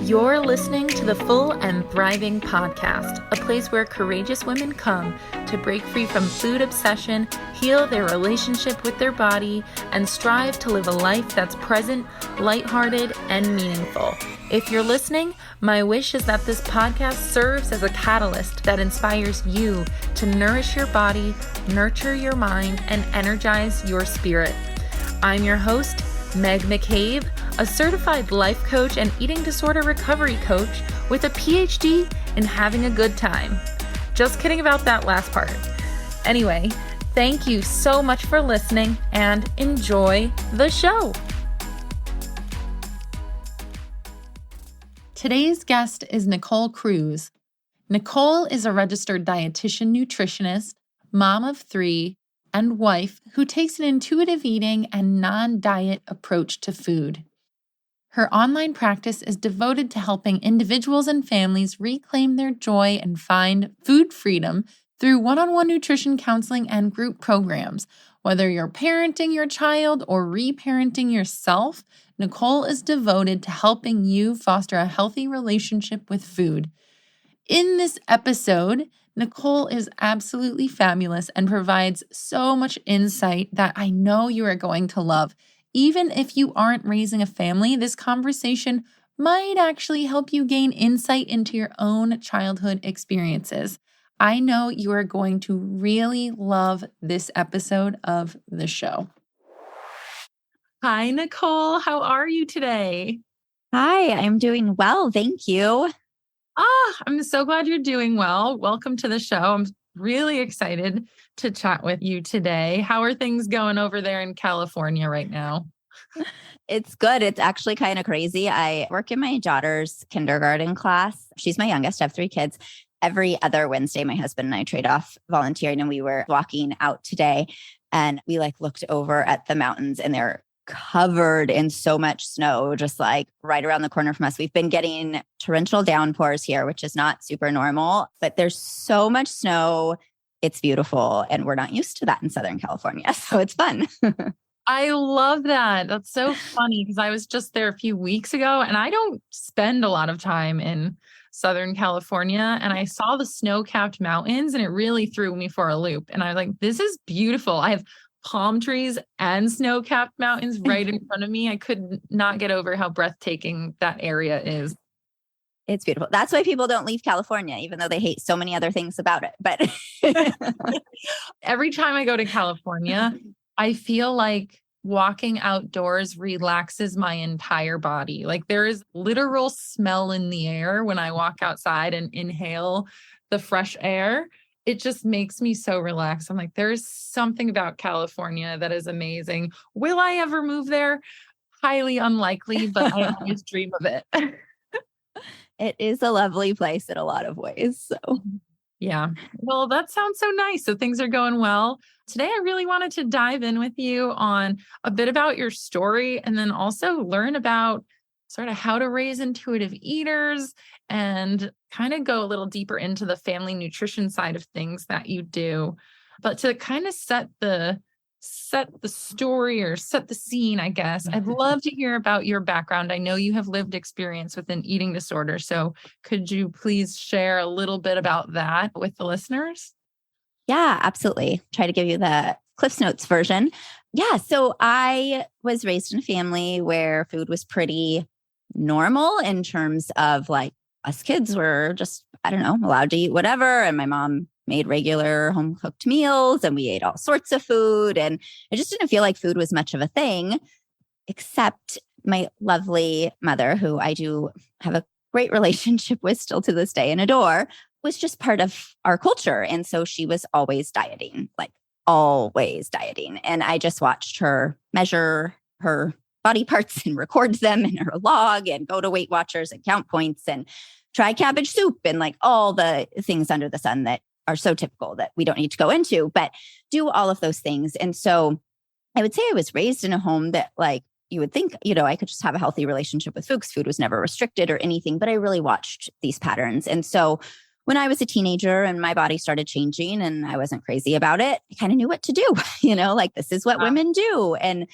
You're listening to the Full and Thriving Podcast, a place where courageous women come to break free from food obsession, heal their relationship with their body, and strive to live a life that's present, lighthearted, and meaningful. If you're listening, my wish is that this podcast serves as a catalyst that inspires you to nourish your body, nurture your mind, and energize your spirit. I'm your host, Meg McCabe, a certified life coach and eating disorder recovery coach with a PhD in having a good time. Just kidding about that last part. Anyway, thank you so much for listening and enjoy the show. Today's guest is Nicole Cruz. Nicole is a registered dietitian nutritionist, mom of 3, and wife who takes an intuitive eating and non-diet approach to food. Her online practice is devoted to helping individuals and families reclaim their joy and find food freedom through one-on-one nutrition counseling and group programs. Whether you're parenting your child or reparenting yourself, Nicole is devoted to helping you foster a healthy relationship with food. In this episode, Nicole is absolutely fabulous and provides so much insight that I know you are going to love. Even if you aren't raising a family, this conversation might actually help you gain insight into your own childhood experiences. I know you are going to really love this episode of the show. Hi, Nicole. How are you today? Hi, I'm doing well. Thank you. I'm so glad you're doing well. Welcome to the show. I'm really excited to chat with you today. How are things going over there in California right now? It's good. It's actually kind of crazy. I work in my daughter's kindergarten class. She's my youngest. I have 3 kids. Every other Wednesday, my husband and I trade off volunteering, and we were walking out today and we looked over at the mountains and they're covered in so much snow, just right around the corner from us. We've been getting torrential downpours here, which is not super normal, but there's so much snow. It's beautiful. And we're not used to that in Southern California. So it's fun. I love that. That's so funny because I was just there a few weeks ago and I don't spend a lot of time in Southern California. And I saw the snow-capped mountains and it really threw me for a loop. And I was like, this is beautiful. I have palm trees and snow-capped mountains right in front of me. I could not get over how breathtaking that area is. It's beautiful. That's why people don't leave California, even though they hate so many other things about it. But every time I go to California, I feel like walking outdoors relaxes my entire body. There is literal smell in the air when I walk outside and inhale the fresh air. It just makes me so relaxed. I'm like, there's something about California that is amazing. Will I ever move there? Highly unlikely, but I always dream of it. It is a lovely place in a lot of ways. So, yeah. Well, that sounds so nice. So things are going well. Today, I really wanted to dive in with you on a bit about your story and then also learn about sort of how to raise intuitive eaters and kind of go a little deeper into the family nutrition side of things that you do. But to kind of set the story or set the scene, I guess, I'd love to hear about your background. I know you have lived experience with an eating disorder. So could you please share a little bit about that with the listeners? Yeah, absolutely. Try to give you the Cliff's Notes version. Yeah. So I was raised in a family where food was pretty normal in terms of us kids were just, allowed to eat whatever. And my mom made regular home cooked meals and we ate all sorts of food. And I just didn't feel like food was much of a thing, except my lovely mother, who I do have a great relationship with still to this day and adore, was just part of our culture. And so she was always dieting, always dieting. And I just watched her measure her body parts and record them in her log and go to Weight Watchers and count points and try cabbage soup and all the things under the sun that are so typical that we don't need to go into, but do all of those things. And so I would say I was raised in a home that you would think, I could just have a healthy relationship with food because food was never restricted or anything, but I really watched these patterns. And so when I was a teenager and my body started changing and I wasn't crazy about it, I kind of knew what to do, this is what women do. And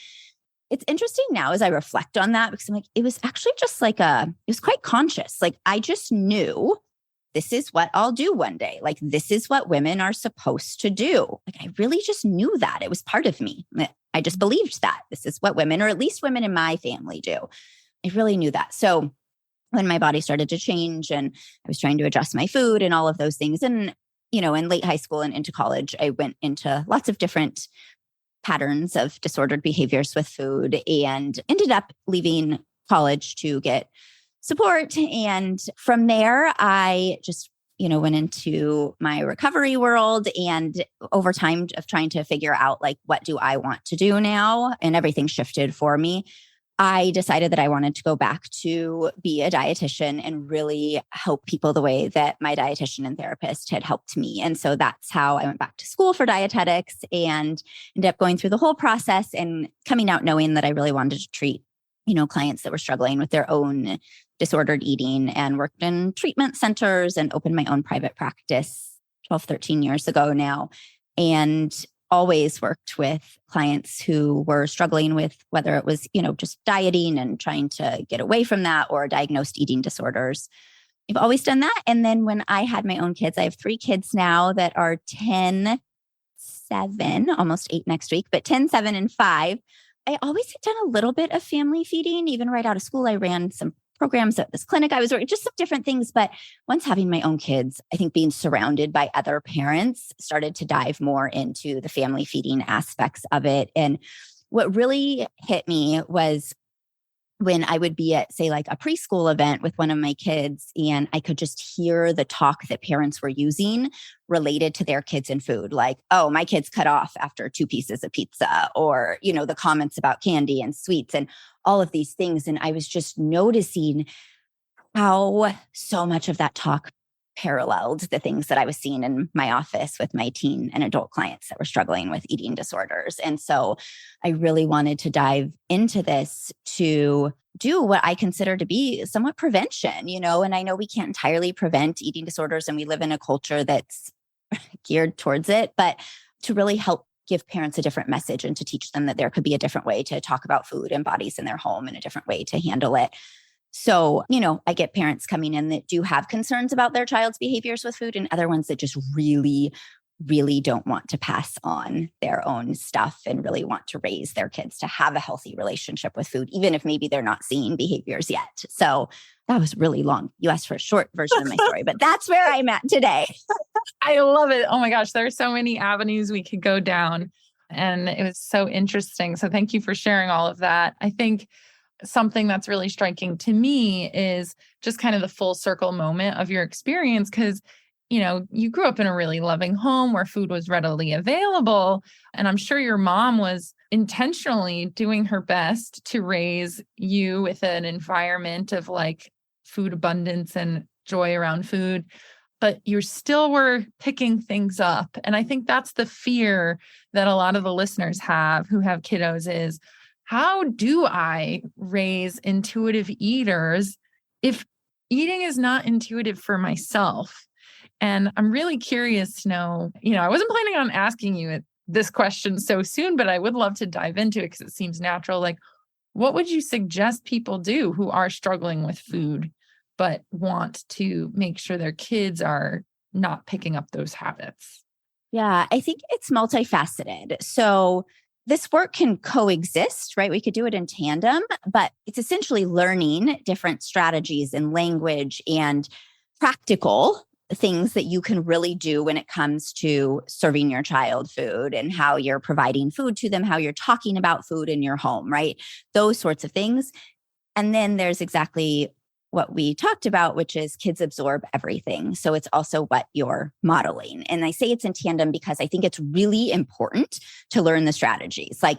it's interesting now as I reflect on that, because I'm like, it was actually just like it was quite conscious. Like I just knew this is what I'll do one day. Like this is what women are supposed to do. Like I really just knew that. It was part of me. I just believed that this is what women, or at least women in my family, do. I really knew that. So when my body started to change and I was trying to adjust my food and all of those things, and in late high school and into college, I went into lots of different patterns of disordered behaviors with food and ended up leaving college to get support. And from there, I just, went into my recovery world, and over time of trying to figure out like, what do I want to do now? And everything shifted for me. I decided that I wanted to go back to be a dietitian and really help people the way that my dietitian and therapist had helped me. And so that's how I went back to school for dietetics and ended up going through the whole process and coming out knowing that I really wanted to treat, clients that were struggling with their own disordered eating, and worked in treatment centers and opened my own private practice 12, 13 years ago now. And always worked with clients who were struggling with whether it was, just dieting and trying to get away from that, or diagnosed eating disorders. I've always done that. And then when I had my own kids, I have 3 kids now that are 10, 7, almost 8 next week, but 10, 7, and 5. I always had done a little bit of family feeding. Even right out of school, I ran some programs at this clinic I was working, just some different things. But once having my own kids, I think being surrounded by other parents started to dive more into the family feeding aspects of it. And what really hit me was when I would be at, say, like a preschool event with one of my kids, and I could just hear the talk that parents were using related to their kids and food. Like, oh, my kids cut off after 2 pieces of pizza, or, the comments about candy and sweets and all of these things. And I was just noticing how so much of that talk paralleled the things that I was seeing in my office with my teen and adult clients that were struggling with eating disorders. And so I really wanted to dive into this to do what I consider to be somewhat prevention, and I know we can't entirely prevent eating disorders, and we live in a culture that's geared towards it, but to really help give parents a different message and to teach them that there could be a different way to talk about food and bodies in their home, and a different way to handle it. So, I get parents coming in that do have concerns about their child's behaviors with food, and other ones that just really, really don't want to pass on their own stuff and really want to raise their kids to have a healthy relationship with food, even if maybe they're not seeing behaviors yet. So that was really long. You asked for a short version of my story, but that's where I'm at today. I love it. Oh my gosh, there are so many avenues we could go down, and it was so interesting. So thank you for sharing all of that. I think something that's really striking to me is just kind of the full circle moment of your experience, because, you grew up in a really loving home where food was readily available. And I'm sure your mom was intentionally doing her best to raise you with an environment of like food abundance and joy around food, but you still were picking things up. And I think that's the fear that a lot of the listeners have who have kiddos is, how do I raise intuitive eaters if eating is not intuitive for myself? And I'm really curious to know, I wasn't planning on asking you this question so soon, but I would love to dive into it because it seems natural. Like, what would you suggest people do who are struggling with food, but want to make sure their kids are not picking up those habits? Yeah, I think it's multifaceted. So this work can coexist, right? We could do it in tandem, but it's essentially learning different strategies and language and practical things that you can really do when it comes to serving your child food and how you're providing food to them, how you're talking about food in your home, right? Those sorts of things. And then there's exactly what we talked about, which is kids absorb everything. So it's also what you're modeling. And I say it's in tandem because I think it's really important to learn the strategies. Like,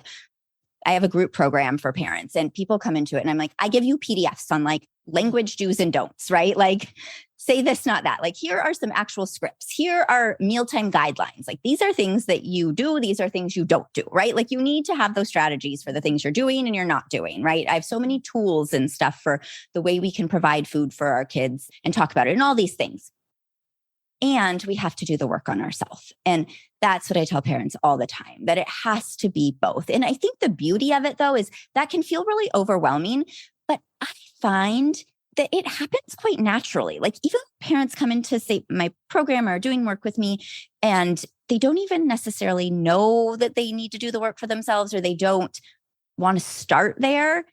I have a group program for parents and people come into it and I'm like, I give you PDFs on like language do's and don'ts, right? Like, say this, not that. Like, here are some actual scripts. Here are mealtime guidelines. Like, these are things that you do. These are things you don't do, right? Like, you need to have those strategies for the things you're doing and you're not doing, right? I have so many tools and stuff for the way we can provide food for our kids and talk about it and all these things. and we have to do the work on ourselves. And that's what I tell parents all the time, that it has to be both. And I think the beauty of it, though, is that can feel really overwhelming, but I find that it happens quite naturally. Like even parents come into, say, my program or doing work with me, and they don't even necessarily know that they need to do the work for themselves, or they don't want to start there.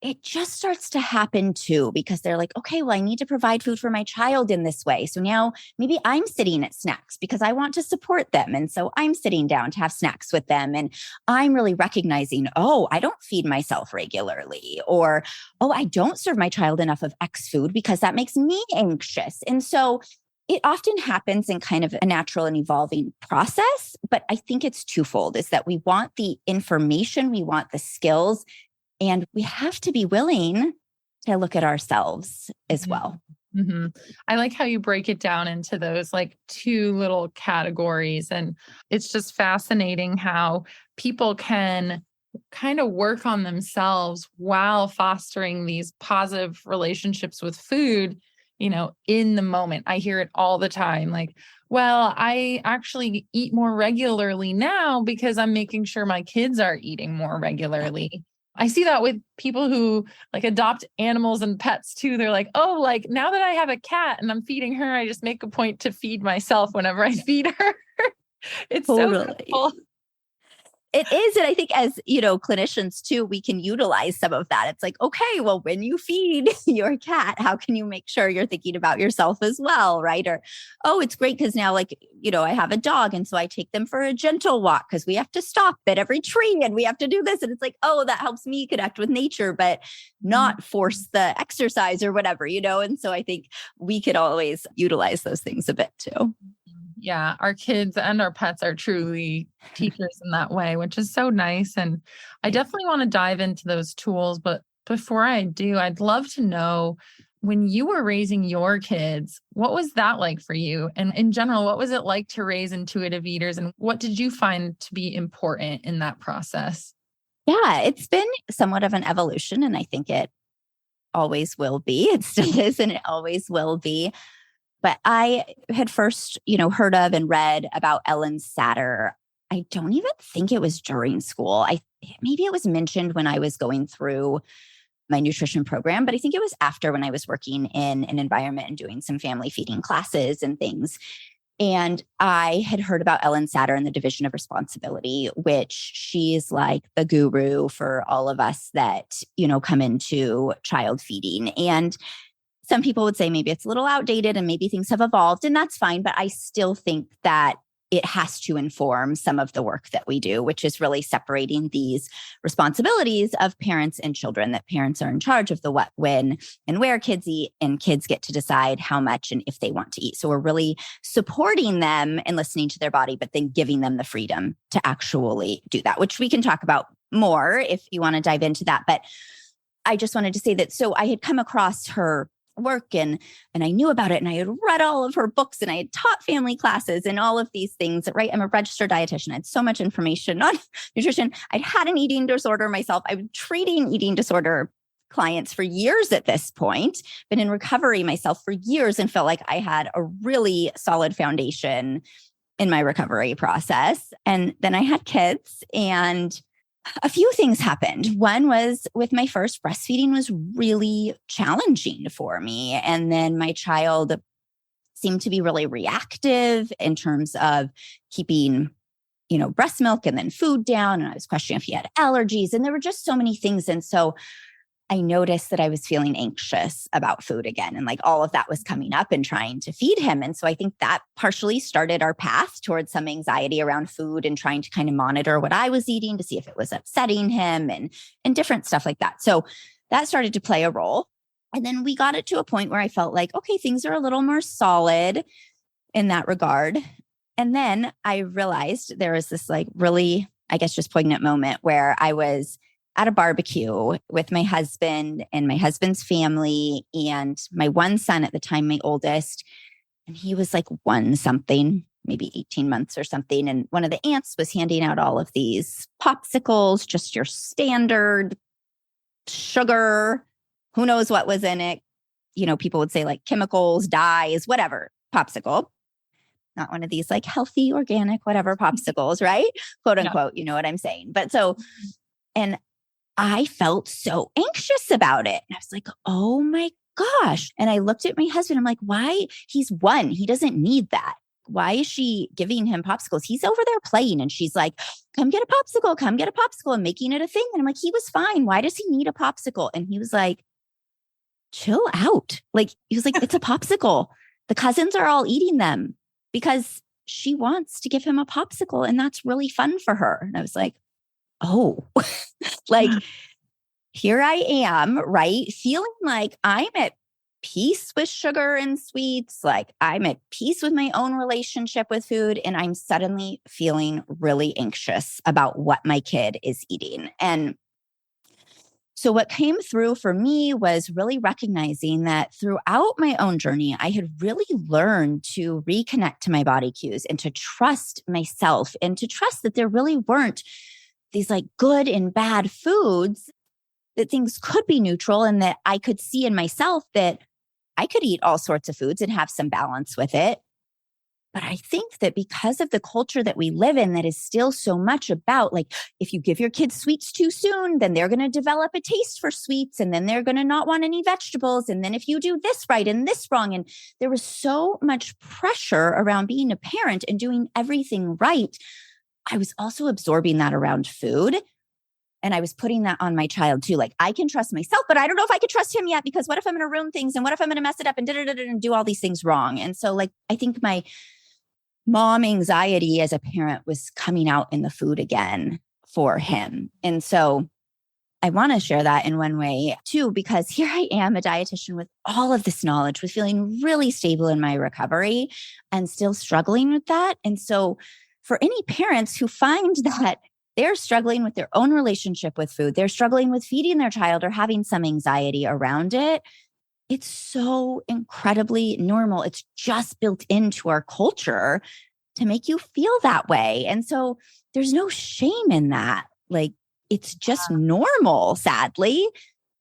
It just starts to happen too, because they're like, okay, well, I need to provide food for my child in this way. So now maybe I'm sitting at snacks because I want to support them. And so I'm sitting down to have snacks with them. And I'm really recognizing, oh, I don't feed myself regularly, or, oh, I don't serve my child enough of X food because that makes me anxious. And so it often happens in kind of a natural and evolving process. But I think it's twofold, is that we want the information, we want the skills, and we have to be willing to look at ourselves as well. Mm-hmm. I like how you break it down into those like two little categories. And it's just fascinating how people can kind of work on themselves while fostering these positive relationships with food, in the moment. I hear it all the time. Like, well, I actually eat more regularly now because I'm making sure my kids are eating more regularly. I see that with people who like adopt animals and pets too. They're like, oh, like now that I have a cat and I'm feeding her, I just make a point to feed myself whenever I feed her. It's so cool. It is. And I think as, clinicians too, we can utilize some of that. It's like, okay, well, when you feed your cat, how can you make sure you're thinking about yourself as well? Right. Or, oh, it's great because now I have a dog. And so I take them for a gentle walk because we have to stop at every tree and we have to do this. And it's like, oh, that helps me connect with nature, but not force the exercise or whatever, And so I think we could always utilize those things a bit too. Yeah, our kids and our pets are truly teachers in that way, which is so nice. And I definitely want to dive into those tools. But before I do, I'd love to know, when you were raising your kids, what was that like for you? And in general, what was it like to raise intuitive eaters? And what did you find to be important in that process? Yeah, it's been somewhat of an evolution, and I think it always will be. It still is, and it always will be. But I had first, heard of and read about Ellen Satter. I don't even think it was during school. Maybe it was mentioned when I was going through my nutrition program, but I think it was after, when I was working in an environment and doing some family feeding classes and things. And I had heard about Ellen Satter and the division of responsibility, which she's like the guru for all of us that, come into child feeding. And some people would say maybe it's a little outdated and maybe things have evolved, and that's fine. But I still think that it has to inform some of the work that we do, which is really separating these responsibilities of parents and children, that parents are in charge of the what, when, and where kids eat, and kids get to decide how much and if they want to eat. So we're really supporting them and listening to their body, but then giving them the freedom to actually do that, which we can talk about more if you want to dive into that. But I just wanted to say that, so I had come across her work and I knew about it, and I had read all of her books, and I had taught family classes and all of these things, right? I'm a registered dietitian. I had so much information on nutrition. I'd had an eating disorder myself. I've been treating eating disorder clients for years at this point, been in recovery myself for years, and felt like I had a really solid foundation in my recovery process. And then I had kids, and a few things happened. One was, with my first, breastfeeding was really challenging for me. And then my child seemed to be really reactive in terms of keeping, breast milk and then food down. And I was questioning if he had allergies, and there were just so many things. And so I noticed that I was feeling anxious about food again. And like all of that was coming up and trying to feed him. And so I think that partially started our path towards some anxiety around food and trying to kind of monitor what I was eating to see if it was upsetting him and different stuff like that. So that started to play a role. And then we got it to a point where I felt like, okay, things are a little more solid in that regard. And then I realized there was this like really, I guess, just poignant moment where I was at a barbecue with my husband and my husband's family and my one son at the time, my oldest, and he was like one something, maybe 18 months or something. And one of the aunts was handing out all of these popsicles, just your standard sugar, who knows what was in it. People would say like chemicals, dyes, whatever, popsicle. not one of these like healthy, organic, whatever popsicles, right? Quote Yeah. unquote, you know what I'm saying? But so, and I felt so anxious about it. And I was like, oh my gosh. And I looked at my husband. I'm like, why? He's one. He doesn't need that. Why is she giving him popsicles? He's over there playing. And she's like, come get a popsicle, come get a popsicle, and making it a thing. And I'm like, he was fine. Why does he need a popsicle? And he was like, chill out. Like, he was like, it's a popsicle. The cousins are all eating them because she wants to give him a popsicle. And that's really fun for her. And I was like, oh, like here I am, right? Feeling like I'm at peace with sugar and sweets. Like I'm at peace with my own relationship with food. And I'm suddenly feeling really anxious about what my kid is eating. And so what came through for me was really recognizing that throughout my own journey, I had really learned to reconnect to my body cues and to trust myself and to trust that there really weren't these like good and bad foods, that things could be neutral and that I could see in myself that I could eat all sorts of foods and have some balance with it. But I think that because of the culture that we live in, that is still so much about like, if you give your kids sweets too soon, then they're going to develop a taste for sweets and then they're going to not want any vegetables. And then if you do this right and this wrong, and there was so much pressure around being a parent and doing everything right. I was also absorbing that around food. And I was putting that on my child too. Like I can trust myself, but I don't know if I could trust him yet, because what if I'm going to ruin things? And what if I'm going to mess it up and and do all these things wrong? And so like, I think my mom anxiety as a parent was coming out in the food again for him. And so I want to share that in one way too, because here I am, a dietitian with all of this knowledge, with feeling really stable in my recovery and still struggling with that. And so for any parents who find that they're struggling with their own relationship with food, they're struggling with feeding their child or having some anxiety around it, it's so incredibly normal. It's just built into our culture to make you feel that way. And so there's no shame in that. Like it's just normal, sadly.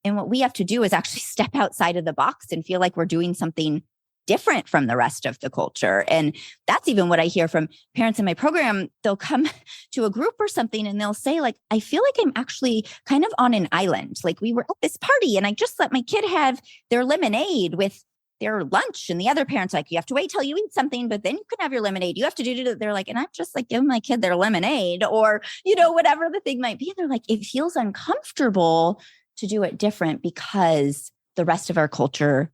And what we have to do is actually step outside of the box and feel like we're doing something different from the rest of the culture. And that's even what I hear from parents in my program. They'll come to a group or something and they'll say like, I feel like I'm actually kind of on an island. Like we were at this party and I just let my kid have their lemonade with their lunch. And the other parents like, you have to wait till you eat something, but then you can have your lemonade. You have to do. They're like, and I'm just like giving my kid their lemonade or, you know, whatever the thing might be. And they're like, it feels uncomfortable to do it different because the rest of our culture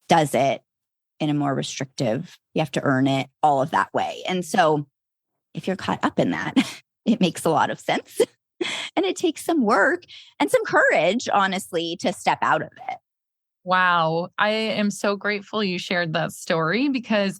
does it in a more restrictive, you have to earn it, all of that way. And so if you're caught up in that, it makes a lot of sense. And it takes some work and some courage, honestly, to step out of it. Wow. I am so grateful you shared that story because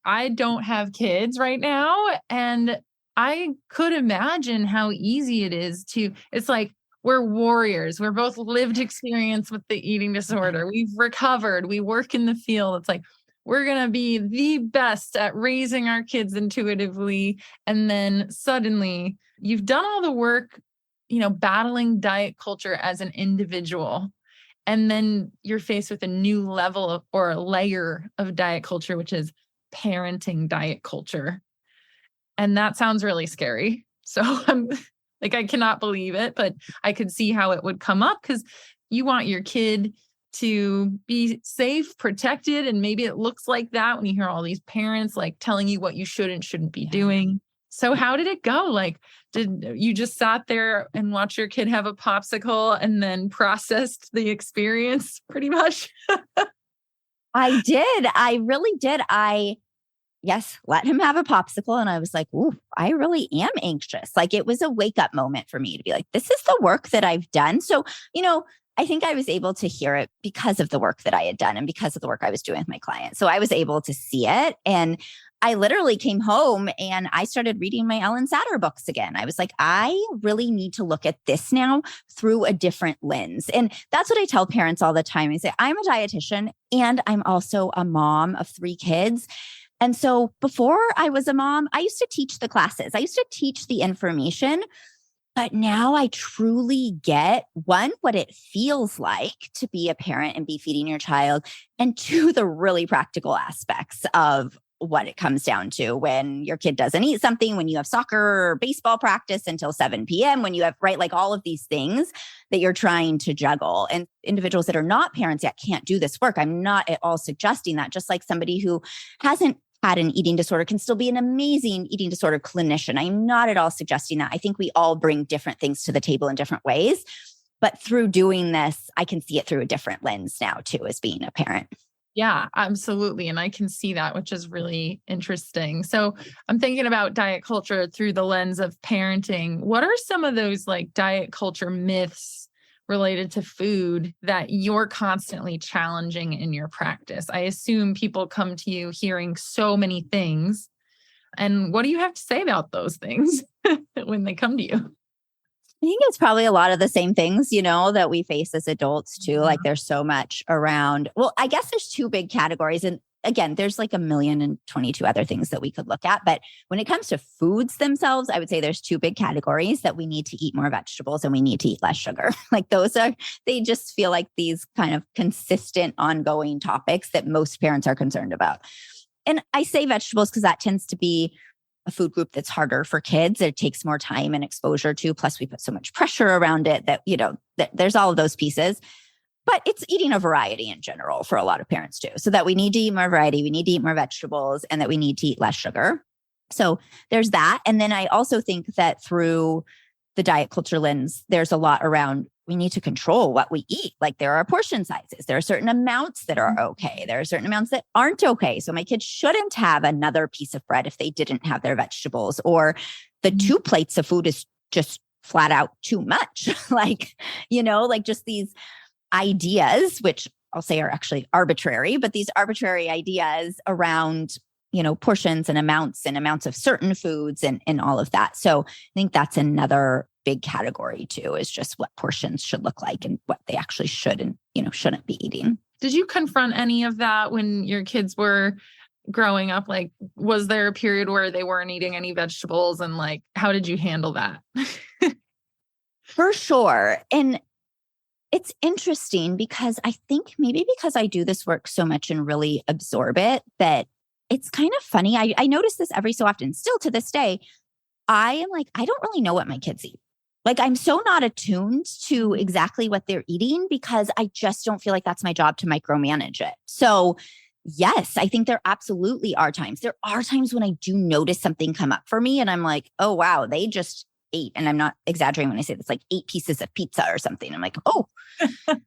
I don't have kids right now. And I could imagine how easy it is it's like, we're warriors. We're both lived experience with the eating disorder. We've recovered. We work in the field. It's like, we're going to be the best at raising our kids intuitively. And then suddenly you've done all the work, battling diet culture as an individual. And then you're faced with a new level or a layer of diet culture, which is parenting diet culture. And that sounds really scary. So I cannot believe it, but I could see how it would come up because you want your kid to be safe, protected. And maybe it looks like that when you hear all these parents like telling you what you should and shouldn't be doing. So how did it go? Like, did you just sat there and watch your kid have a popsicle and then processed the experience pretty much? I did. I really did. Yes, let him have a popsicle. And I was like, ooh, I really am anxious. Like it was a wake up moment for me to be like, this is the work that I've done. So, I think I was able to hear it because of the work that I had done and because of the work I was doing with my clients. So I was able to see it. And I literally came home and I started reading my Ellen Satter books again. I was like, I really need to look at this now through a different lens. And that's what I tell parents all the time. I say, I'm a dietitian and I'm also a mom of 3 kids. And so before I was a mom, I used to teach the classes. I used to teach the information, but now I truly get 1, what it feels like to be a parent and be feeding your child, and 2, the really practical aspects of what it comes down to when your kid doesn't eat something, when you have soccer or baseball practice until 7 p.m., when you have, right, like all of these things that you're trying to juggle. And individuals that are not parents yet can't do this work. I'm not at all suggesting that. Just like somebody who hasn't had an eating disorder can still be an amazing eating disorder clinician. I'm not at all suggesting that. I think we all bring different things to the table in different ways. But through doing this, I can see it through a different lens now too, as being a parent. Yeah, absolutely. And I can see that, which is really interesting. So I'm thinking about diet culture through the lens of parenting. What are some of those like diet culture myths related to food that you're constantly challenging in your practice? I assume people come to you hearing so many things. And what do you have to say about those things when they come to you? I think it's probably a lot of the same things, that we face as adults too. Like there's so much around. Well, I guess there's two big categories. And again, there's like 1,022 other things that we could look at. But when it comes to foods themselves, I would say there's two big categories that we need to eat more vegetables and we need to eat less sugar. Like they just feel like these kind of consistent, ongoing topics that most parents are concerned about. And I say vegetables because that tends to be a food group that's harder for kids. It takes more time and exposure to. Plus, we put so much pressure around it that, that there's all of those pieces. But it's eating a variety in general for a lot of parents too. So that we need to eat more variety, we need to eat more vegetables, and that we need to eat less sugar. So there's that. And then I also think that through the diet culture lens, there's a lot around we need to control what we eat. Like there are portion sizes. There are certain amounts that are okay. There are certain amounts that aren't okay. So my kids shouldn't have another piece of bread if they didn't have their vegetables, or the 2 plates of food is just flat out too much. like just these ideas, which I'll say are actually arbitrary, but these arbitrary ideas around, portions and amounts of certain foods and all of that. So I think that's another big category too, is just what portions should look like and what they actually should and, shouldn't be eating. Did you confront any of that when your kids were growing up? Like, was there a period where they weren't eating any vegetables, and like, how did you handle that? For sure. And it's interesting because I think maybe because I do this work so much and really absorb it, that it's kind of funny. I notice this every so often. Still to this day, I am like, I don't really know what my kids eat. Like I'm so not attuned to exactly what they're eating because I just don't feel like that's my job to micromanage it. So yes, I think there absolutely are times. There are times when I do notice something come up for me and I'm like, oh, wow, they just ate. And I'm not exaggerating when I say this, like 8 pieces of pizza or something. I'm like, oh,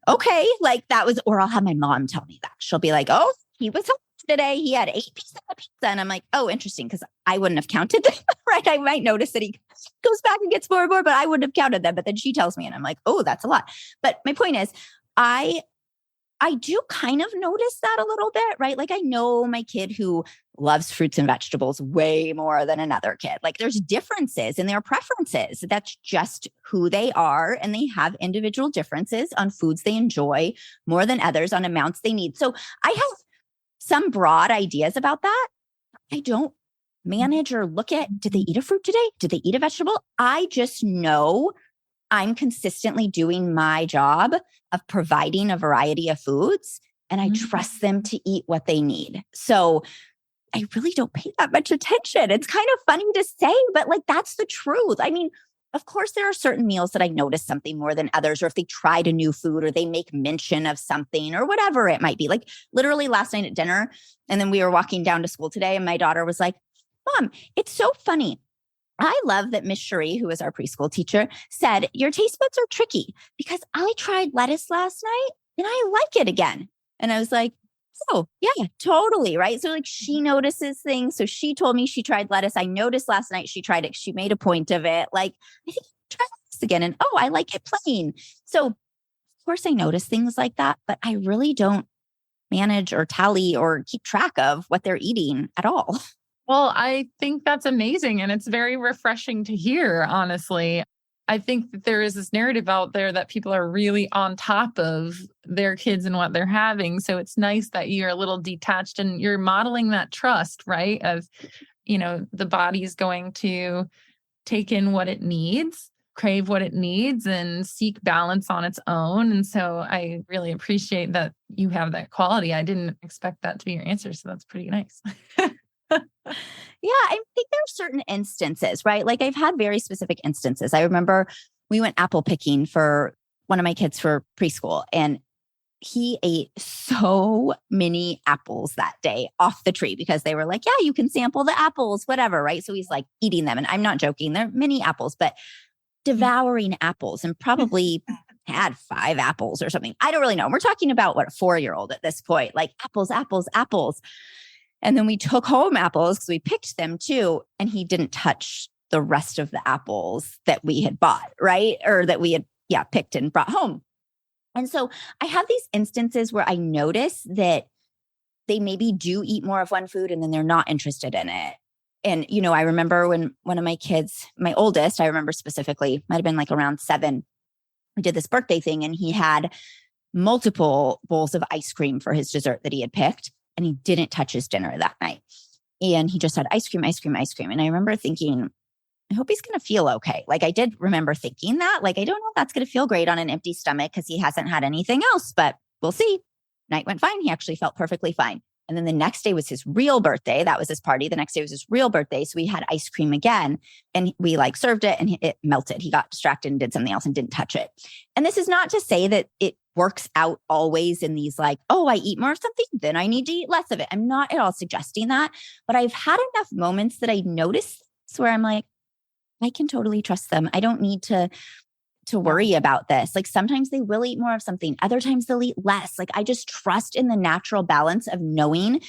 okay. Like that was, or I'll have my mom tell me that. She'll be like, oh, he was hungry today. He had 8 pieces of pizza. And I'm like, oh, interesting. Because I wouldn't have counted them, right? I might notice that he goes back and gets more and more, but I wouldn't have counted them. But then she tells me and I'm like, oh, that's a lot. But my point is, I do kind of notice that a little bit, right? Like I know my kid who loves fruits and vegetables way more than another kid. Like there's differences in their preferences. That's just who they are. And they have individual differences on foods they enjoy more than others, on amounts they need. So I have some broad ideas about that. I don't manage or look at, did they eat a fruit today? Did they eat a vegetable? I just know I'm consistently doing my job of providing a variety of foods, and I trust them to eat what they need. So I really don't pay that much attention. It's kind of funny to say, but like that's the truth. I mean, of course, there are certain meals that I notice something more than others, or if they tried a new food or they make mention of something or whatever it might be. Like literally last night at dinner, and then we were walking down to school today, and my daughter was like, Mom, it's so funny. I love that Miss Cherie, who is our preschool teacher, said, your taste buds are tricky because I tried lettuce last night and I like it again. And I was like, oh, yeah, totally. Right. So like she notices things. So she told me she tried lettuce. I noticed last night she tried it. She made a point of it. Like, I think try this again. And oh, I like it plain. So of course I notice things like that, but I really don't manage or tally or keep track of what they're eating at all. Well, I think that's amazing. And it's very refreshing to hear, honestly. I think that there is this narrative out there that people are really on top of their kids and what they're having. So it's nice that you're a little detached and you're modeling that trust, right? Of, the body's going to take in what it needs, crave what it needs, and seek balance on its own. And so I really appreciate that you have that quality. I didn't expect that to be your answer. So that's pretty nice. Yeah, I think there are certain instances, right? Like I've had very specific instances. I remember we went apple picking for one of my kids for preschool, and he ate so many apples that day off the tree because they were like, yeah, you can sample the apples, whatever, right? So he's like eating them. And I'm not joking, they're mini apples, but devouring apples, and probably had 5 apples or something. I don't really know. We're talking about what, a 4-year-old at this point, like apples, apples, apples. And then we took home apples because we picked them too. And he didn't touch the rest of the apples that we had bought, right? Or that we had, picked and brought home. And so I have these instances where I notice that they maybe do eat more of one food and then they're not interested in it. And, I remember when one of my kids, my oldest, I remember specifically, might have been like around 7, we did this birthday thing and he had multiple bowls of ice cream for his dessert that he had picked. And he didn't touch his dinner that night. And he just had ice cream, ice cream, ice cream. And I remember thinking, I hope he's going to feel okay. Like I did remember thinking that, like, I don't know if that's going to feel great on an empty stomach because he hasn't had anything else, but we'll see. Night went fine. He actually felt perfectly fine. And then the next day was his real birthday. That was his party. The next day was his real birthday. So we had ice cream again and we served it and it melted. He got distracted and did something else and didn't touch it. And this is not to say that it works out always in these like, oh, I eat more of something, then I need to eat less of it. I'm not at all suggesting that, but I've had enough moments that I notice where I'm like, I can totally trust them. I don't need to worry about this. Like sometimes they will eat more of something. Other times they'll eat less. Like I just trust in the natural balance of knowing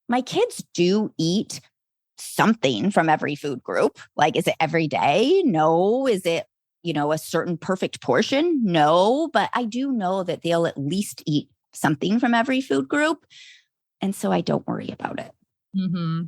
my kids do eat something from every food group. Like, is it every day? No. Is it, a certain perfect portion? No. But I do know that they'll at least eat something from every food group. And so I don't worry about it. Mm-hmm.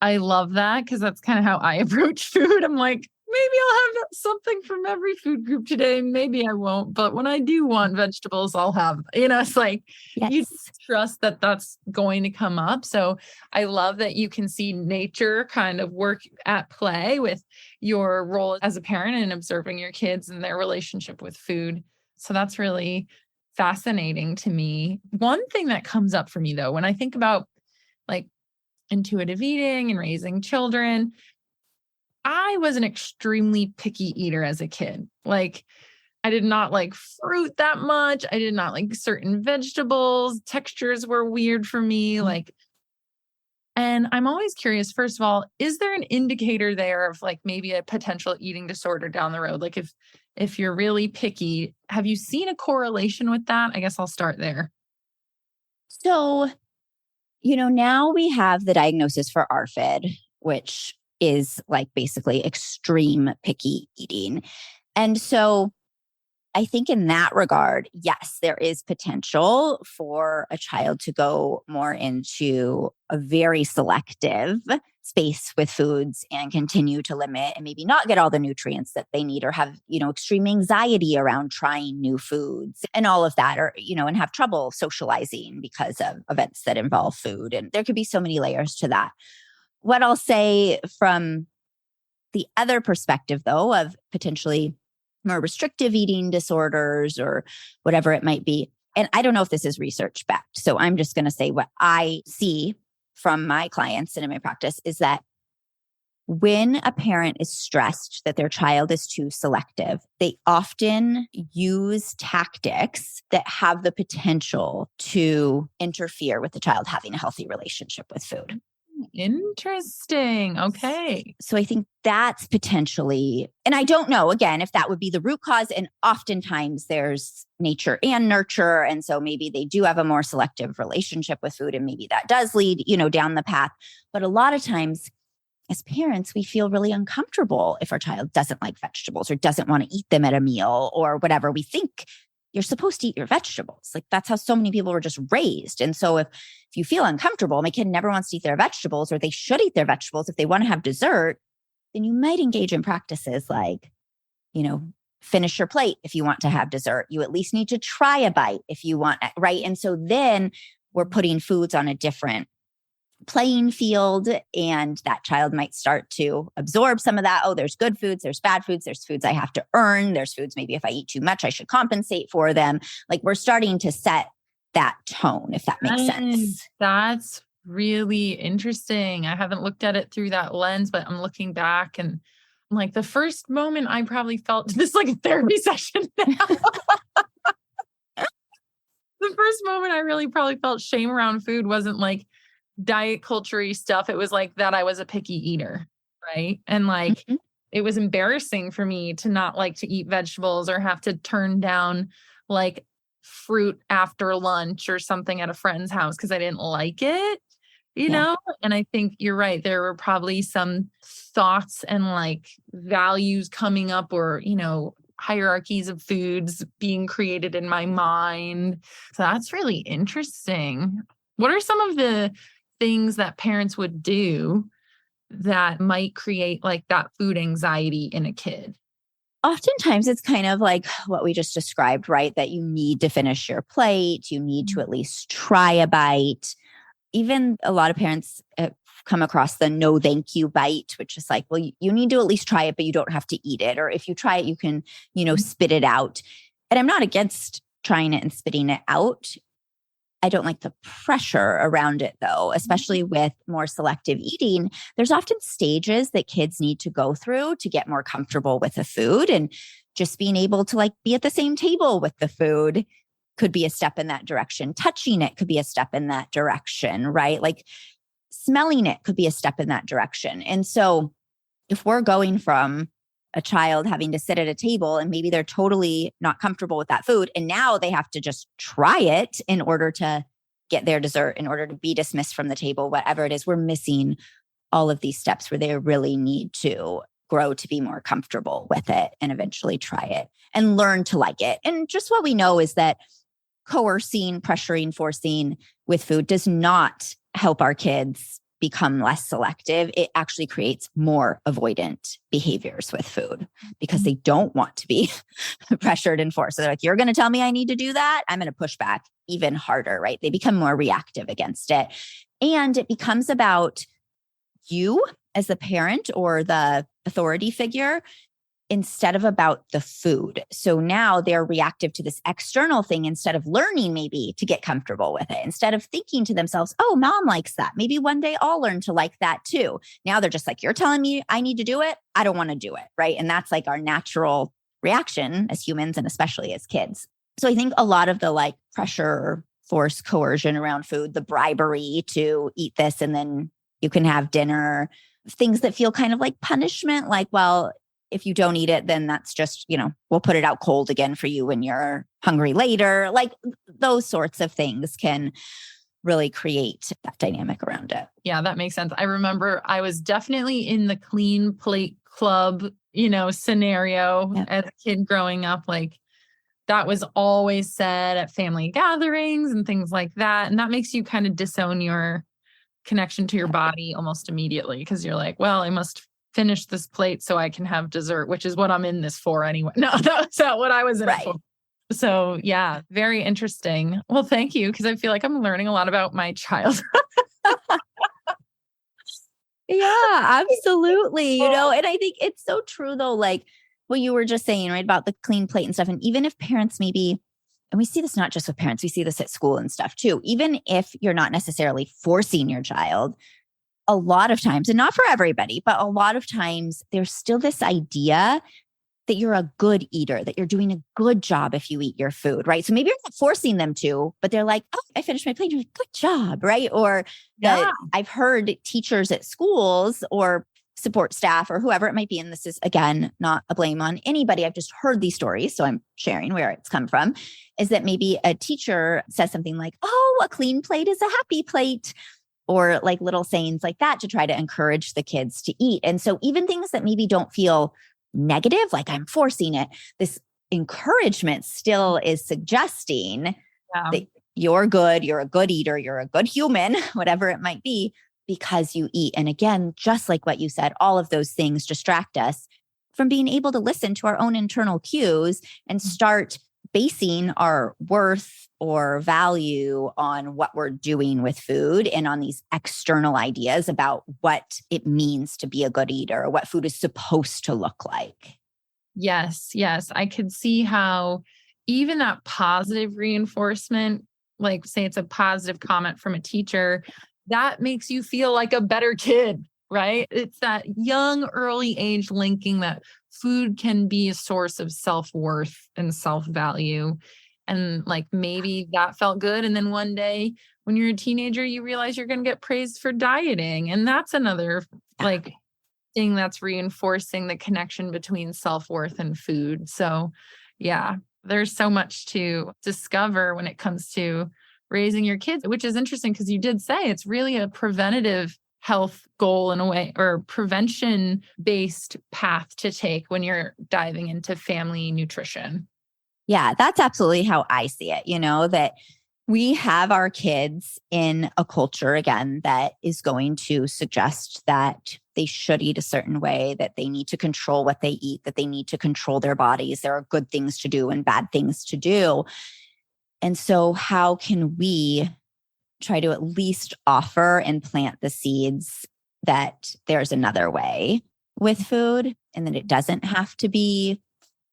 I love that because that's kind of how I approach food. I'm like, maybe I'll have something from every food group today. Maybe I won't. But when I do want vegetables, I'll have, it's like you trust that that's going to come up. So I love that you can see nature kind of work at play with your role as a parent and observing your kids and their relationship with food. So that's really fascinating to me. One thing that comes up for me, though, when I think about like intuitive eating and raising children, I was an extremely picky eater as a kid. Like I did not like fruit that much. I did not like certain vegetables. Textures were weird for me. And I'm always curious, first of all, is there an indicator there of like maybe a potential eating disorder down the road? Like if you're really picky, have you seen a correlation with that? I guess I'll start there. So, now we have the diagnosis for ARFID, which is like basically extreme picky eating. And so I think in that regard, yes, there is potential for a child to go more into a very selective space with foods and continue to limit and maybe not get all the nutrients that they need or have, extreme anxiety around trying new foods and all of that, or, and have trouble socializing because of events that involve food. And there could be so many layers to that. What I'll say from the other perspective, though, of potentially more restrictive eating disorders or whatever it might be, and I don't know if this is research backed, so I'm just going to say what I see from my clients and in my practice is that when a parent is stressed that their child is too selective, they often use tactics that have the potential to interfere with the child having a healthy relationship with food. Interesting. Okay. So I think that's potentially, and I don't know, again, if that would be the root cause. And oftentimes there's nature and nurture. And so maybe they do have a more selective relationship with food. And maybe that does lead, down the path. But a lot of times as parents, we feel really uncomfortable if our child doesn't like vegetables or doesn't want to eat them at a meal or whatever. We think you're supposed to eat your vegetables. Like that's how so many people were just raised. And so if you feel uncomfortable, my kid never wants to eat their vegetables, or they should eat their vegetables if they want to have dessert, then you might engage in practices like, finish your plate if you want to have dessert. You at least need to try a bite if you want, right? And so then we're putting foods on a different playing field, and that child might start to absorb some of that. Oh, there's good foods, there's bad foods, there's foods I have to earn, there's foods maybe if I eat too much, I should compensate for them. Like we're starting to set that tone, if that makes sense. That's really interesting. I haven't looked at it through that lens, but I'm looking back and like the first moment I probably felt this is like a therapy session now. The first moment I really probably felt shame around food wasn't like diet culture-y stuff. It was like that I was a picky eater, right? And like Mhm. it was embarrassing for me to not like to eat vegetables or have to turn down like fruit after lunch or something at a friend's house because I didn't like it, you Yeah. know? And I think you're right. There were probably some thoughts and like values coming up or, hierarchies of foods being created in my mind. So that's really interesting. What are some of the things that parents would do that might create like that food anxiety in a kid? Oftentimes it's kind of like what we just described, right? That you need to finish your plate, you need to at least try a bite. Even a lot of parents come across the no thank you bite, which is like, well, you need to at least try it, but you don't have to eat it. Or if you try it, you can, spit it out. And I'm not against trying it and spitting it out. I don't like the pressure around it though, especially with more selective eating. There's often stages that kids need to go through to get more comfortable with the food, and just being able to like be at the same table with the food could be a step in that direction. Touching it could be a step in that direction, right? Like smelling it could be a step in that direction. And so if we're going from a child having to sit at a table and maybe they're totally not comfortable with that food, and now they have to just try it in order to get their dessert, in order to be dismissed from the table, whatever it is, we're missing all of these steps where they really need to grow to be more comfortable with it and eventually try it and learn to like it. And just what we know is that coercing, pressuring, forcing with food does not help our kids become less selective. It actually creates more avoidant behaviors with food because they don't want to be pressured and forced. So they're like, you're going to tell me I need to do that? I'm going to push back even harder, right? They become more reactive against it. And it becomes about you as the parent or the authority figure instead of about the food. So now they're reactive to this external thing instead of learning maybe to get comfortable with it, instead of thinking to themselves, oh, mom likes that. Maybe one day I'll learn to like that too. Now they're just like, you're telling me I need to do it. I don't want to do it. Right. And that's like our natural reaction as humans and especially as kids. So I think a lot of the like pressure, force, coercion around food, the bribery to eat this and then you can have dinner, things that feel kind of like punishment, like, well, if you don't eat it, then that's just, we'll put it out cold again for you when you're hungry later. Like those sorts of things can really create that dynamic around it. Yeah, that makes sense. I remember I was definitely in the clean plate club, scenario as a kid growing up. Like that was always said at family gatherings and things like that. And that makes you kind of disown your connection to your body almost immediately because you're like, well, I must finish this plate so I can have dessert, which is what I'm in this for anyway. No, that's not what I was in it for. So yeah, very interesting. Well, thank you. Cause I feel like I'm learning a lot about my child. Yeah, absolutely. And I think it's so true though, like what you were just saying, right, about the clean plate and stuff. And even if parents maybe, and we see this not just with parents, we see this at school and stuff too, even if you're not necessarily forcing your child, a lot of times, and not for everybody, but a lot of times there's still this idea that you're a good eater, that you're doing a good job if you eat your food, right? So maybe you're not forcing them to, but they're like, oh, I finished my plate. You're like, good job, right? Or I've heard teachers at schools or support staff or whoever it might be, and this is, again, not a blame on anybody. I've just heard these stories, so I'm sharing where it's come from, is that maybe a teacher says something like, oh, a clean plate is a happy plate, or like little sayings like that to try to encourage the kids to eat. And so even things that maybe don't feel negative, like I'm forcing it, this encouragement still is suggesting that you're good, you're a good eater, you're a good human, whatever it might be, because you eat. And again, just like what you said, all of those things distract us from being able to listen to our own internal cues and start basing our worth or value on what we're doing with food and on these external ideas about what it means to be a good eater or what food is supposed to look like. Yes. I could see how even that positive reinforcement, like say it's a positive comment from a teacher, that makes you feel like a better kid, right? It's that young, early age linking that food can be a source of self-worth and self-value. And like maybe that felt good. And then one day when you're a teenager, you realize you're going to get praised for dieting. And that's another like thing that's reinforcing the connection between self-worth and food. So yeah, there's so much to discover when it comes to raising your kids, which is interesting because you did say it's really a preventative health goal in a way, or prevention based path to take when you're diving into family nutrition. Yeah, that's absolutely how I see it. That we have our kids in a culture, again, that is going to suggest that they should eat a certain way, that they need to control what they eat, that they need to control their bodies. There are good things to do and bad things to do. And so how can we try to at least offer and plant the seeds that there's another way with food, and that it doesn't have to be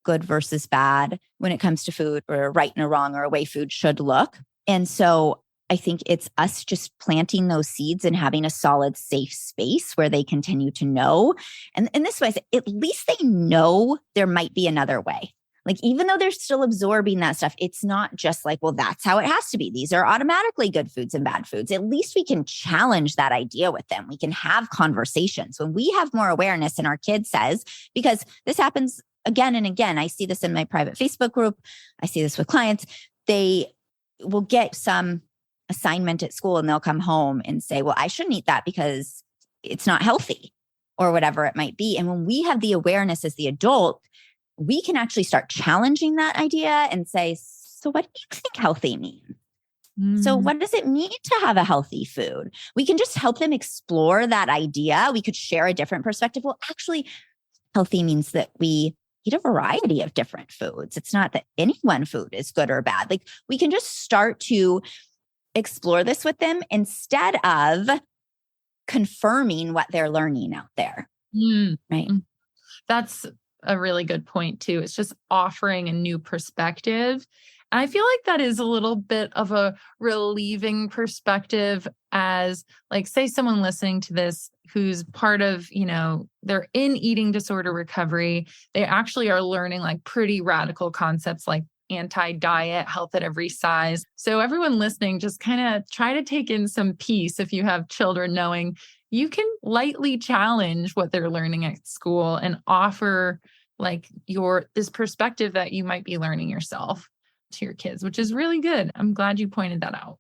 good versus bad when it comes to food, or a right and a wrong, or a way food should look. And so I think it's us just planting those seeds and having a solid, safe space where they continue to know. And in this way, at least they know there might be another way. Like, even though they're still absorbing that stuff, it's not just like, well, that's how it has to be. These are automatically good foods and bad foods. At least we can challenge that idea with them. We can have conversations. When we have more awareness, and our kid says, because this happens again and again, I see this in my private Facebook group, I see this with clients, they will get some assignment at school and they'll come home and say, well, I shouldn't eat that because it's not healthy, or whatever it might be. And when we have the awareness as the adult, we can actually start challenging that idea and say, so what do you think healthy means? So what does it mean to have a healthy food? We can just help them explore that idea. We could share a different perspective. Well, actually, healthy means that we eat a variety of different foods. It's not that any one food is good or bad. Like, we can just start to explore this with them instead of confirming what they're learning out there. Right. That's a really good point too. It's just offering a new perspective. And I feel like that is a little bit of a relieving perspective, as like, say someone listening to this who's part of, they're in eating disorder recovery. They actually are learning like pretty radical concepts like anti-diet, health at every size. So everyone listening, just kind of try to take in some peace if you have children, knowing you can lightly challenge what they're learning at school and offer like this perspective that you might be learning yourself to your kids, which is really good. I'm glad you pointed that out.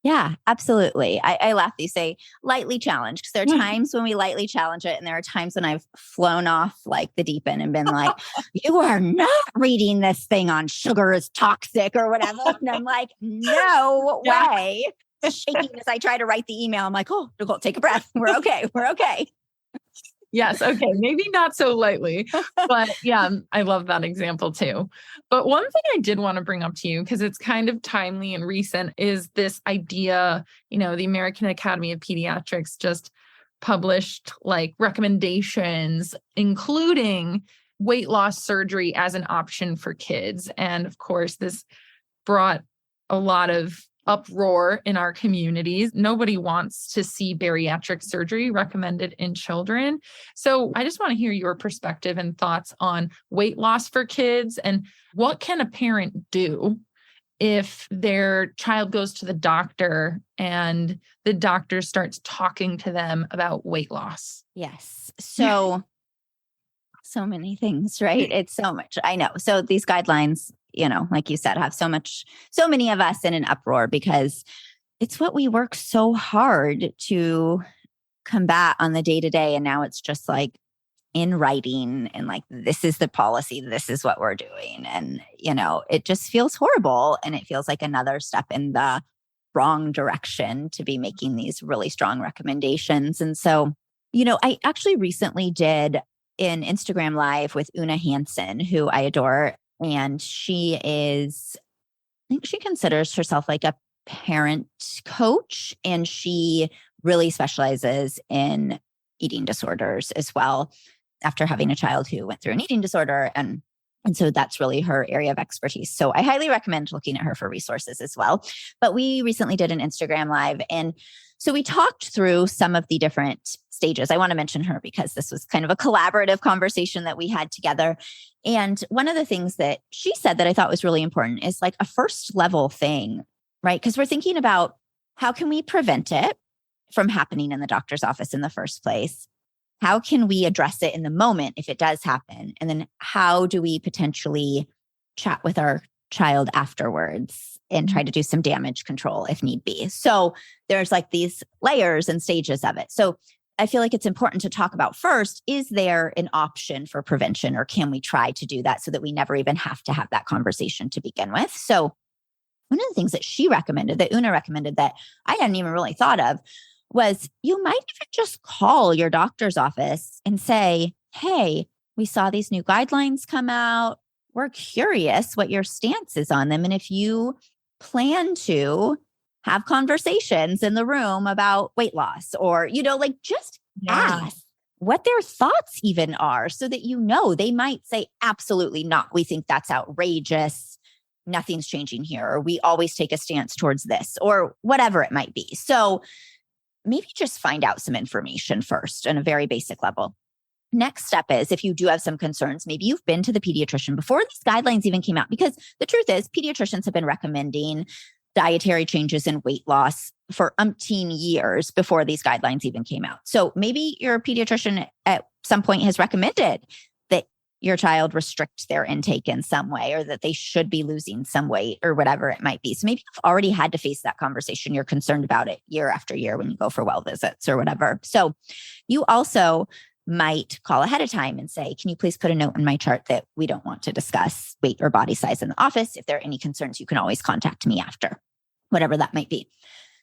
Yeah, absolutely. I laugh. You say lightly challenge, because there are times when we lightly challenge it. And there are times when I've flown off like the deep end and been like, you are not reading this thing on sugar is toxic or whatever. And I'm like, no way. Shaking as I try to write the email. I'm like, oh, Nicole, take a breath. We're okay. We're okay. Yes. Okay. Maybe not so lightly, but yeah, I love that example too. But one thing I did want to bring up to you, because it's kind of timely and recent, is this idea, the American Academy of Pediatrics just published like recommendations, including weight loss surgery as an option for kids. And of course, this brought a lot of uproar in our communities. Nobody wants to see bariatric surgery recommended in children. So I just want to hear your perspective and thoughts on weight loss for kids, and what can a parent do if their child goes to the doctor and the doctor starts talking to them about weight loss? Yes. So many things, right? It's so much. I know. So these guidelines, like you said, have so many of us in an uproar, because it's what we work so hard to combat on the day to day. And now it's just like in writing, and like, this is the policy, this is what we're doing. And, it just feels horrible. And it feels like another step in the wrong direction to be making these really strong recommendations. And so, I actually recently did an Instagram live with Una Hansen, who I adore. And I think she considers herself like a parent coach, and she really specializes in eating disorders as well, after having a child who went through an eating disorder. And And so that's really her area of expertise. So I highly recommend looking at her for resources as well. But we recently did an Instagram live. And so we talked through some of the different stages. I want to mention her because this was kind of a collaborative conversation that we had together. And one of the things that she said that I thought was really important is like a first level thing, right? Because we're thinking about how can we prevent it from happening in the doctor's office in the first place? How can we address it in the moment if it does happen? And then how do we potentially chat with our child afterwards and try to do some damage control if need be? So there's like these layers and stages of it. So I feel like it's important to talk about first, is there an option for prevention, or can we try to do that so that we never even have to have that conversation to begin with? So one of the things that she recommended, that Una recommended, that I hadn't even really thought of, was you might even just call your doctor's office and say, hey, we saw these new guidelines come out. We're curious what your stance is on them. And if you plan to have conversations in the room about weight loss, or, like just ask what their thoughts even are so that they might say, absolutely not. We think that's outrageous. Nothing's changing here. Or we always take a stance towards this, or whatever it might be. So maybe just find out some information first on a very basic level. Next step is, if you do have some concerns, maybe you've been to the pediatrician before these guidelines even came out, because the truth is pediatricians have been recommending dietary changes and weight loss for umpteen years before these guidelines even came out. So maybe your pediatrician at some point has recommended that your child restrict their intake in some way, or that they should be losing some weight, or whatever it might be. So maybe you've already had to face that conversation. You're concerned about it year after year when you go for well visits or whatever. So you also might call ahead of time and say, can you please put a note in my chart that we don't want to discuss weight or body size in the office? If there are any concerns, you can always contact me after, whatever that might be.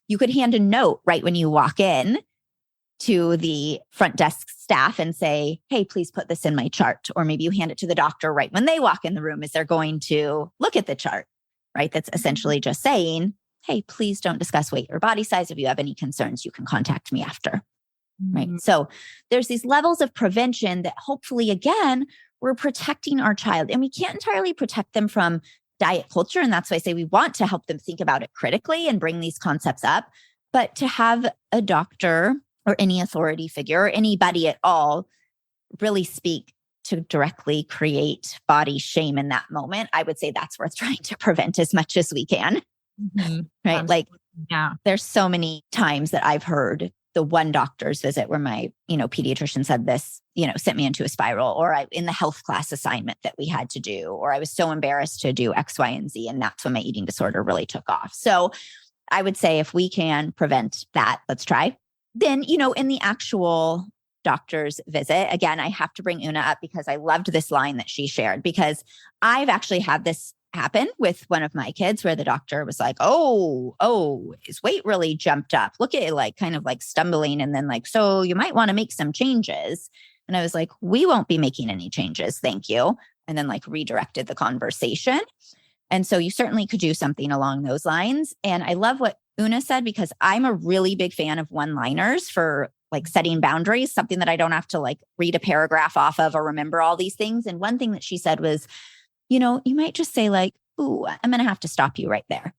You could hand a note right when you walk in to the front desk staff and say, hey, please put this in my chart. Or maybe you hand it to the doctor right when they walk in the room as they're going to look at the chart, right? That's essentially just saying, hey, please don't discuss weight or body size. If you have any concerns, you can contact me after, right? So there's these levels of prevention that hopefully, again, we're protecting our child. And we can't entirely protect them from diet culture. And that's why I say we want to help them think about it critically and bring these concepts up. But to have a doctor or any authority figure or anybody at all really speak to directly create body shame in that moment, I would say that's worth trying to prevent as much as we can. Right? Absolutely. There's so many times that I've heard the one doctor's visit where my, pediatrician said this, sent me into a spiral, or in the health class assignment that we had to do, or I was so embarrassed to do X, Y, and Z. And that's when my eating disorder really took off. So I would say if we can prevent that, let's try. Then, in the actual doctor's visit, again, I have to bring Una up because I loved this line that she shared, because I've actually had this happen with one of my kids where the doctor was like, oh, his weight really jumped up. Look at it, kind of stumbling. And then so you might want to make some changes. And I was like, we won't be making any changes. Thank you. And then redirected the conversation. And so you certainly could do something along those lines. And I love what Una said, because I'm a really big fan of one-liners for setting boundaries, something that I don't have to read a paragraph off of or remember all these things. And one thing that she said was, you might just say ooh, I'm going to have to stop you right there.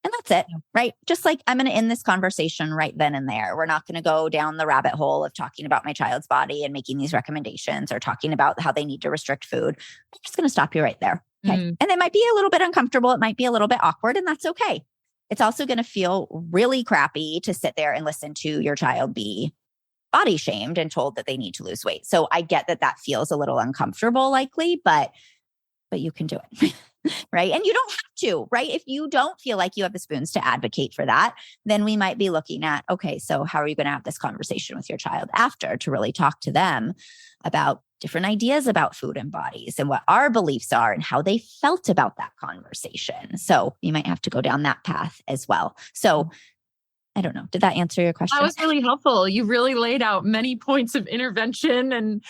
And that's it, right? Just I'm going to end this conversation right then and there. We're not going to go down the rabbit hole of talking about my child's body and making these recommendations or talking about how they need to restrict food. I'm just going to stop you right there. Okay. And it might be a little bit uncomfortable. It might be a little bit awkward, and that's okay. It's also going to feel really crappy to sit there and listen to your child be body shamed and told that they need to lose weight. So I get that feels a little uncomfortable likely, but you can do it. Right. And you don't have to, right? If you don't feel like you have the spoons to advocate for that, then we might be looking at, okay, so how are you going to have this conversation with your child after to really talk to them about different ideas about food and bodies and what our beliefs are and how they felt about that conversation. So you might have to go down that path as well. So I don't know. Did that answer your question? That was really helpful. You really laid out many points of intervention and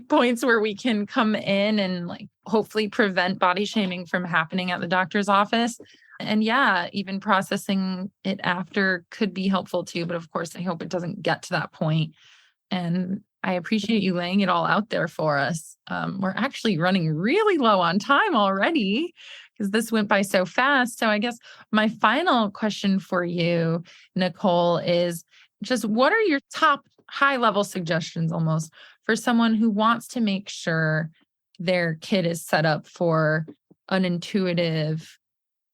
points where we can come in and hopefully prevent body shaming from happening at the doctor's office. And even processing it after could be helpful too. But of course, I hope it doesn't get to that point. And I appreciate you laying it all out there for us. We're actually running really low on time already because this went by so fast. So I guess my final question for you, Nicole, is just what are your top high level suggestions almost for someone who wants to make sure their kid is set up for an intuitive,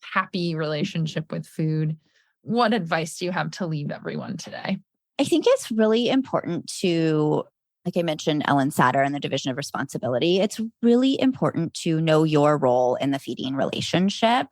happy relationship with food? What advice do you have to leave everyone today? I think it's really important to, like I mentioned, Ellen Satter and the division of responsibility. It's really important to know your role in the feeding relationship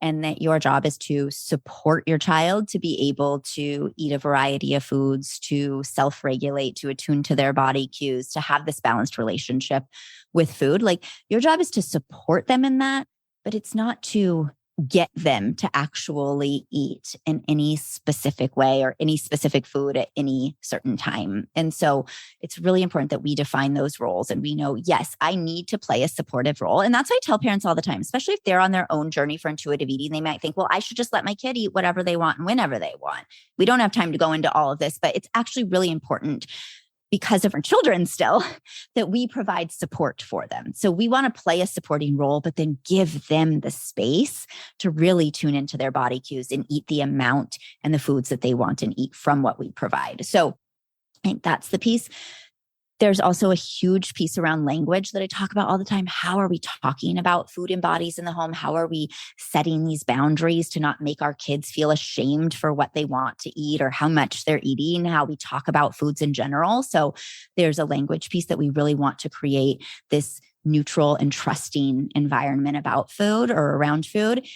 and that your job is to support your child to be able to eat a variety of foods, to self regulate, to attune to their body cues, to have this balanced relationship with food. Like your job is to support them in that, but it's not to get them to actually eat in any specific way or any specific food at any certain time. And so it's really important that we define those roles and we know, yes, I need to play a supportive role. And that's why I tell parents all the time, especially if they're on their own journey for intuitive eating, they might think, well, I should just let my kid eat whatever they want and whenever they want. We don't have time to go into all of this, but it's actually really important because of our children still, that we provide support for them. So we want to play a supporting role, but then give them the space to really tune into their body cues and eat the amount and the foods that they want and eat from what we provide. So I think that's the piece. There's also a huge piece around language that I talk about all the time. How are we talking about food and bodies in the home? How are we setting these boundaries to not make our kids feel ashamed for what they want to eat or how much they're eating, how we talk about foods in general? So there's a language piece that we really want to create this neutral and trusting environment about food or around food.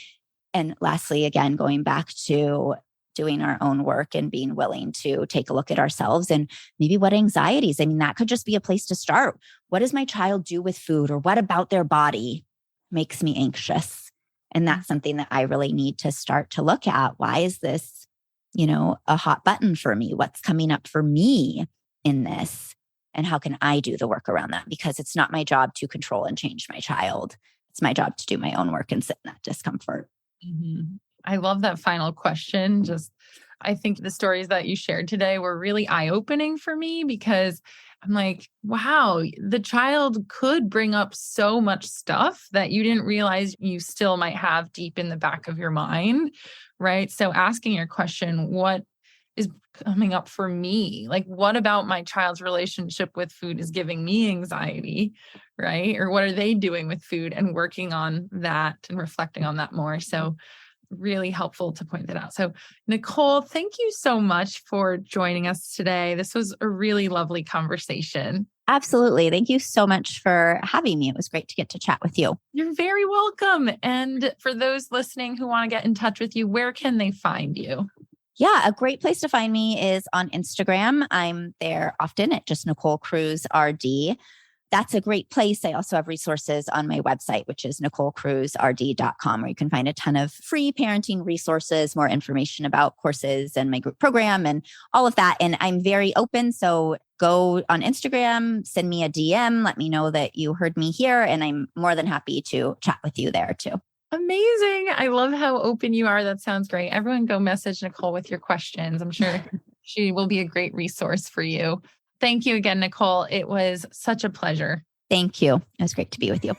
And lastly, again, going back to doing our own work and being willing to take a look at ourselves and maybe what anxieties. I mean, that could just be a place to start. What does my child do with food or what about their body makes me anxious? And that's something that I really need to start to look at. Why is this, a hot button for me? What's coming up for me in this? And how can I do the work around that? Because it's not my job to control and change my child. It's my job to do my own work and sit in that discomfort. Mm-hmm. I love that final question. I think the stories that you shared today were really eye-opening for me because I'm like, wow, the child could bring up so much stuff that you didn't realize you still might have deep in the back of your mind, right? So asking your question, what is coming up for me? Like, what about my child's relationship with food is giving me anxiety, right? Or what are they doing with food and working on that and reflecting on that more? So really helpful to point that out. So Nicole, thank you so much for joining us today. This was a really lovely conversation. Absolutely. Thank you so much for having me. It was great to get to chat with you. You're very welcome. And for those listening who want to get in touch with you, where can they find you? Yeah, a great place to find me is on Instagram. I'm there often at just Nicole Cruz RD. That's a great place. I also have resources on my website, which is NicoleCruzRD.com, where you can find a ton of free parenting resources, more information about courses and my group program and all of that. And I'm very open. So go on Instagram, send me a DM, let me know that you heard me here. And I'm more than happy to chat with you there too. Amazing. I love how open you are. That sounds great. Everyone go message Nicole with your questions. I'm sure she will be a great resource for you. Thank you again, Nicole. It was such a pleasure. Thank you. It was great to be with you.